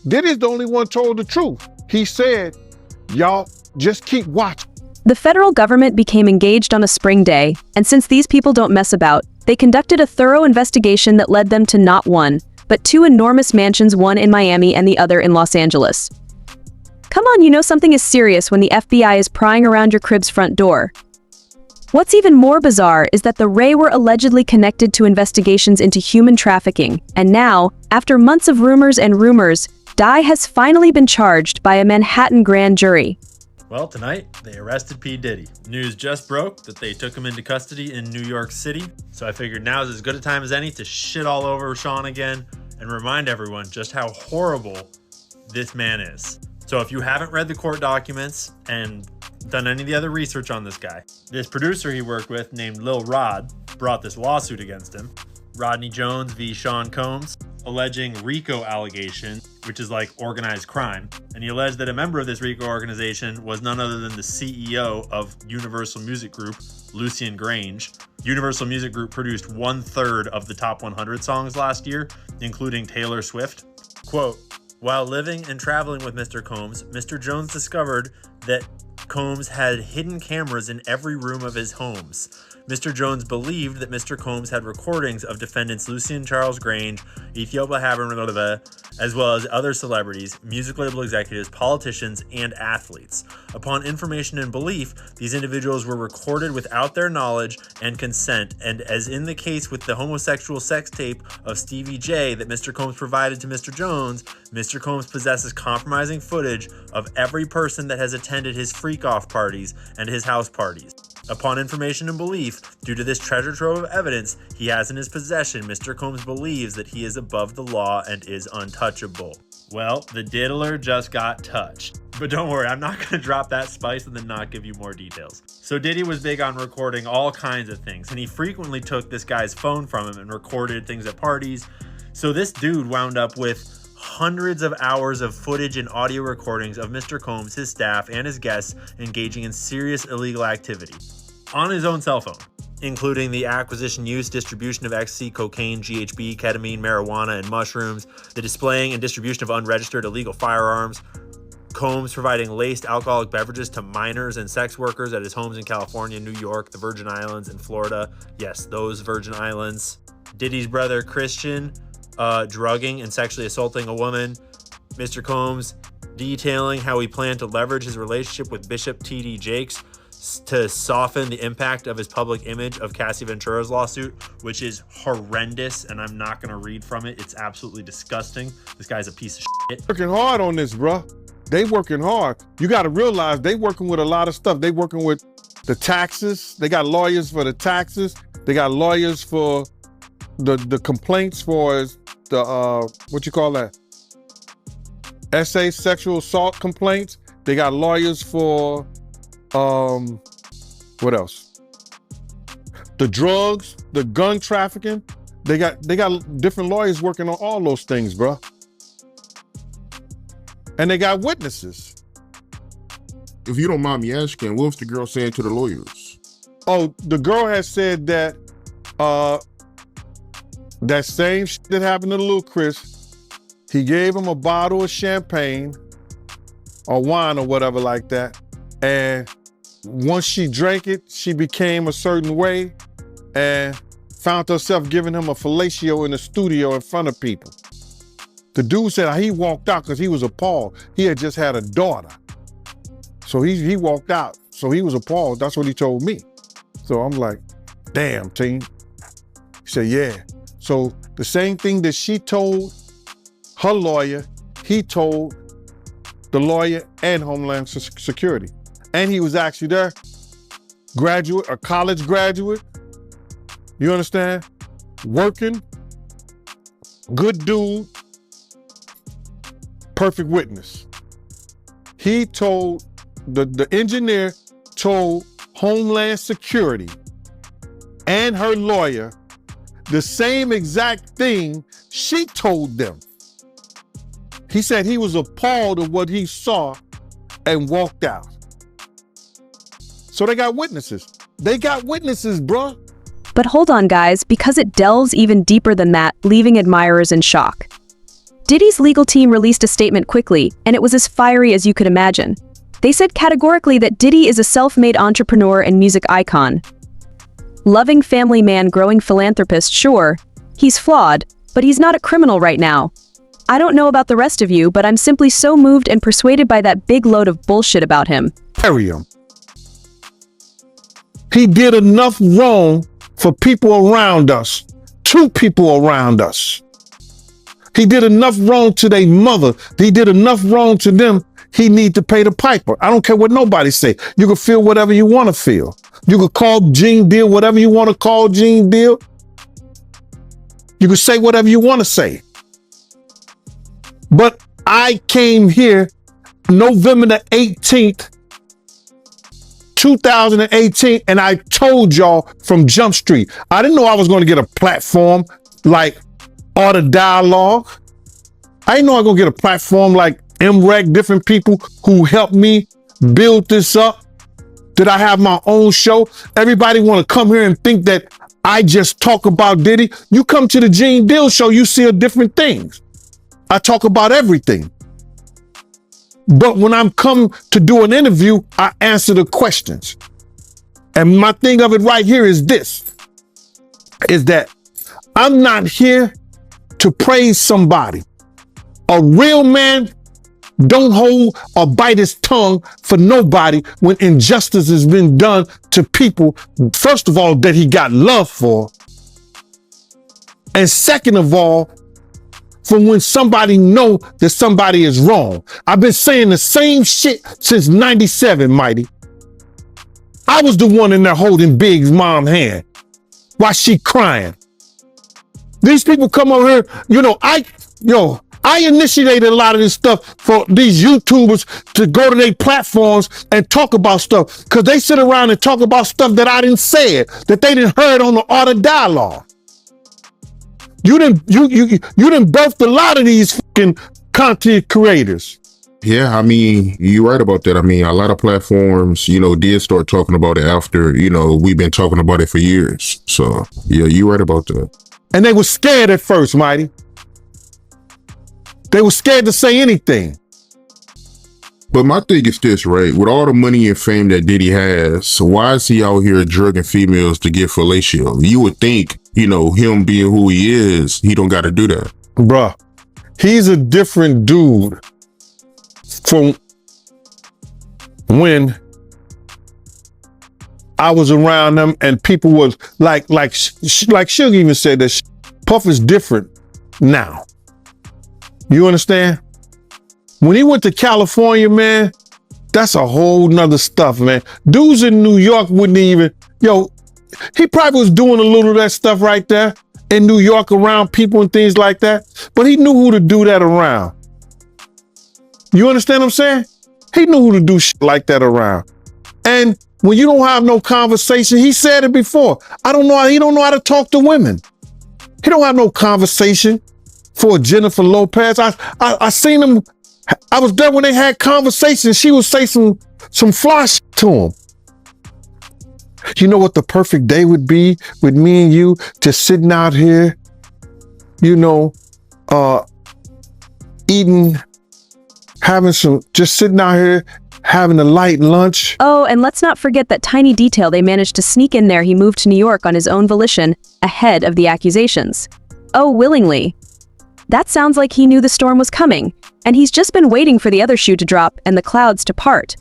Diddy's the only one told the truth. He said, y'all just keep watching. The federal government became engaged on a spring day, and since these people don't mess about, they conducted a thorough investigation that led them to not one, but two enormous mansions, one in Miami and the other in Los Angeles. Come on, you know something is serious when the FBI is prying around your crib's front door. What's even more bizarre is that the Ray were allegedly connected to investigations into human trafficking, and now, after months of rumors, Dye has finally been charged by a Manhattan grand jury. Well, tonight, they arrested P. Diddy. News just broke that they took him into custody in New York City, so I figured now's as good a time as any to shit all over Sean again and remind everyone just how horrible this man is. So if you haven't read the court documents and done any of the other research on this guy, this producer he worked with named Lil Rod brought this lawsuit against him. Rodney Jones v. Sean Combs, alleging RICO allegation, which is like organized crime. And he alleged that a member of this RICO organization was none other than the CEO of Universal Music Group, Lucian Grange. Universal Music Group produced 1/3 of the top 100 songs last year, including Taylor Swift. Quote, while living and traveling with Mr. Combs, Mr. Jones discovered that Combs had hidden cameras in every room of his homes. Mr. Jones believed that Mr. Combs had recordings of defendants Lucian Charles Grange, Ethiopia Haber, as well as other celebrities, music label executives, politicians, and athletes. Upon information and belief, these individuals were recorded without their knowledge and consent, and as in the case with the homosexual sex tape of Stevie J that Mr. Combs provided to Mr. Jones, Mr. Combs possesses compromising footage of every person that has attended his freak-off parties and his house parties. Upon information and belief, due to this treasure trove of evidence he has in his possession, Mr. Combs believes that he is above the law and is untouchable. Well, the diddler just got touched. But don't worry, I'm not going to drop that spice and then not give you more details. So Diddy was big on recording all kinds of things, and he frequently took this guy's phone from him and recorded things at parties. So this dude wound up with hundreds of hours of footage and audio recordings of Mr. Combs, his staff, and his guests engaging in serious illegal activity on his own cell phone, including the acquisition, use, distribution of ecstasy, cocaine, GHB, ketamine, marijuana, and mushrooms, the displaying and distribution of unregistered illegal firearms, Combs providing laced alcoholic beverages to minors and sex workers at his homes in California, New York, the Virgin Islands, and Florida. Yes, those Virgin Islands. Diddy's brother, Christian, drugging and sexually assaulting a woman. Mr. Combs detailing how he planned to leverage his relationship with Bishop T.D. Jakes to soften the impact of his public image of Cassie Ventura's lawsuit, which is horrendous, and I'm not going to read from it. It's absolutely disgusting. This guy's a piece of shit. Working hard on this, bruh. They working hard. You got to realize they working with a lot of stuff. They working with the taxes. They got lawyers for the taxes. They got lawyers for the complaints for the, what you call that? SA sexual assault complaints. They got lawyers for, what else? The drugs, the gun trafficking. They got different lawyers working on all those things, bro. And they got witnesses. If you don't mind me asking, what was the girl saying to the lawyers? Oh, the girl has said that that same shit that happened to little Chris, he gave him a bottle of champagne or wine or whatever like that. And once she drank it, she became a certain way and found herself giving him a fellatio in the studio in front of people. The dude said he walked out because he was appalled. He had just had a daughter. So he walked out. So he was appalled. That's what he told me. So I'm like, damn, team. He said, yeah. So the same thing that she told her lawyer, he told the lawyer and Homeland Security. And he was actually there, graduate, a college graduate. You understand? Working, good dude, perfect witness. He told, the engineer told Homeland Security and her lawyer the same exact thing she told them. He said he was appalled at what he saw and walked out. So they got witnesses. They got witnesses, bruh. But hold on, guys, because it delves even deeper than that, leaving admirers in shock. Diddy's legal team released a statement quickly, and it was as fiery as you could imagine. They said categorically that Diddy is a self-made entrepreneur and music icon. Loving family man, growing philanthropist, sure. He's flawed, but he's not a criminal right now. I don't know about the rest of you, but I'm simply so moved and persuaded by that big load of bullshit about him. Bury him. He did enough wrong for people around us, two people around us. He did enough wrong to their mother. He did enough wrong to them. He need to pay the piper. I don't care what nobody say. You can feel whatever you want to feel. You can call Gene Deal whatever you want to call Gene Deal. You can say whatever you want to say. But I came here November the 18th, 2018, and I told y'all from Jump Street, I didn't know I was going to get a platform like Art of Dialogue. I didn't know I was going to get a platform like MREC, different people who helped me build this up. Did I have my own show? Everybody want to come here and think that I just talk about Diddy. You come to the Gene Deal show, you see a different things. I talk about everything. But when I'm come to do an interview, I answer the questions. And my thing of it right here is this, is that I'm not here to praise somebody. A real man don't hold or bite his tongue for nobody when injustice has been done to people, first of all, that he got love for. And second of all, for when somebody know that somebody is wrong. I've been saying the same shit since 97, Mighty. I was the one in there holding Big's mom's hand while she crying. These people come over here, I initiated a lot of this stuff for these YouTubers to go to their platforms and talk about stuff, because they sit around and talk about stuff that I didn't say it, that they didn't heard on the Art of Dialogue. You didn't birthed a lot of these fucking content creators. Yeah, I mean, you're right about that. I mean, a lot of platforms, did start talking about it after, we've been talking about it for years. So, yeah, you're right about that. And they were scared at first, Mighty. They were scared to say anything. But my thing is this, right? With all the money and fame that Diddy has, why is he out here drugging females to get fellatio? You would think, him being who he is, he don't got to do that. Bruh, he's a different dude from when I was around him and people was like Suge even said that Puff is different now. You understand? When he went to California, man, that's a whole nother stuff, man. Dudes in New York wouldn't even, he probably was doing a little of that stuff right there in New York around people and things like that, but he knew who to do that around. You understand what I'm saying? He knew who to do shit like that around. And when you don't have no conversation, he said it before, he don't know how to talk to women. He don't have no conversation for Jennifer Lopez. I seen him, I was there when they had conversations. She would say some fly shit to him. You know what the perfect day would be with me and you just sitting out here, eating, just sitting out here, having a light lunch. Oh, and let's not forget that tiny detail they managed to sneak in there. He moved to New York on his own volition, ahead of the accusations. Oh, willingly. That sounds like he knew the storm was coming, and he's just been waiting for the other shoe to drop and the clouds to part.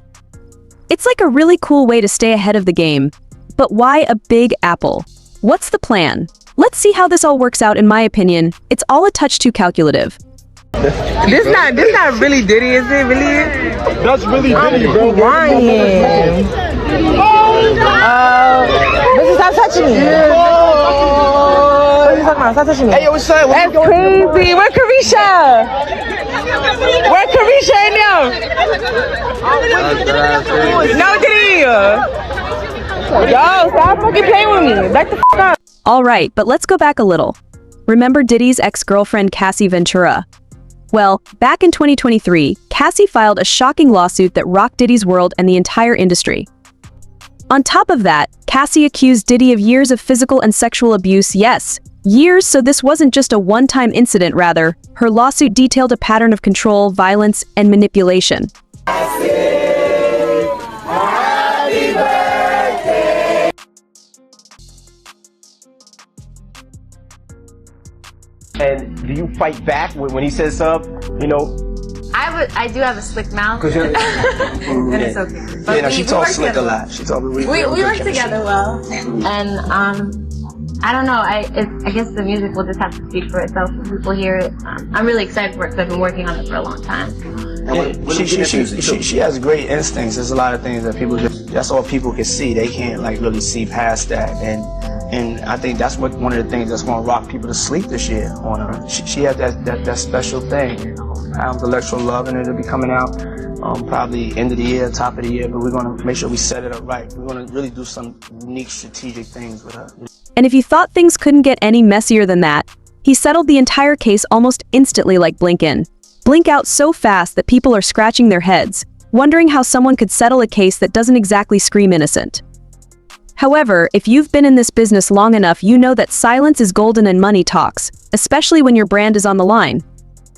It's like a really cool way to stay ahead of the game. But why a Big Apple? What's the plan? Let's see how this all works out. In my opinion, it's all a touch too calculative. This not really Diddy, is it? Really? That's really Diddy, bro. Lying. Bitch, stop touching me. Stop touching me. Hey, yo, what's up? That's crazy. Where Carisha? Where Carisha in there? No, Diddy. Yo, stop fucking playing with me. Back the f up. All right, but let's go back a little. Remember Diddy's ex-girlfriend Cassie Ventura? Well, back in 2023, Cassie filed a shocking lawsuit that rocked Diddy's world and the entire industry. On top of that, Cassie accused Diddy of years of physical and sexual abuse, yes, Years, so this wasn't just a one-time incident, rather, her lawsuit detailed a pattern of control, violence, and manipulation. And do you fight back when he says something, you know? I do have a slick mouth. Cause you're, And it's okay. But yeah, no, she talks slick a together. lot. She talks We work together well. And I don't know, I guess the music will just have to speak for itself when people hear it. I'm really excited for it because I've been working on it for a long time. She has great instincts. There's a lot of things that people that's all people can see. They can't like really see past that. And I think that's one of the things that's going to rock people to sleep this year on her. She has that special thing. The Electro Love, and it'll be coming out probably end of the year, top of the year, but we're going to make sure we set it up right. We're going to really do some unique strategic things with her. And if you thought things couldn't get any messier than that, he settled the entire case almost instantly like blink in, blink out so fast that people are scratching their heads, wondering how someone could settle a case that doesn't exactly scream innocent. However, if you've been in this business long enough, you know that silence is golden and money talks, especially when your brand is on the line.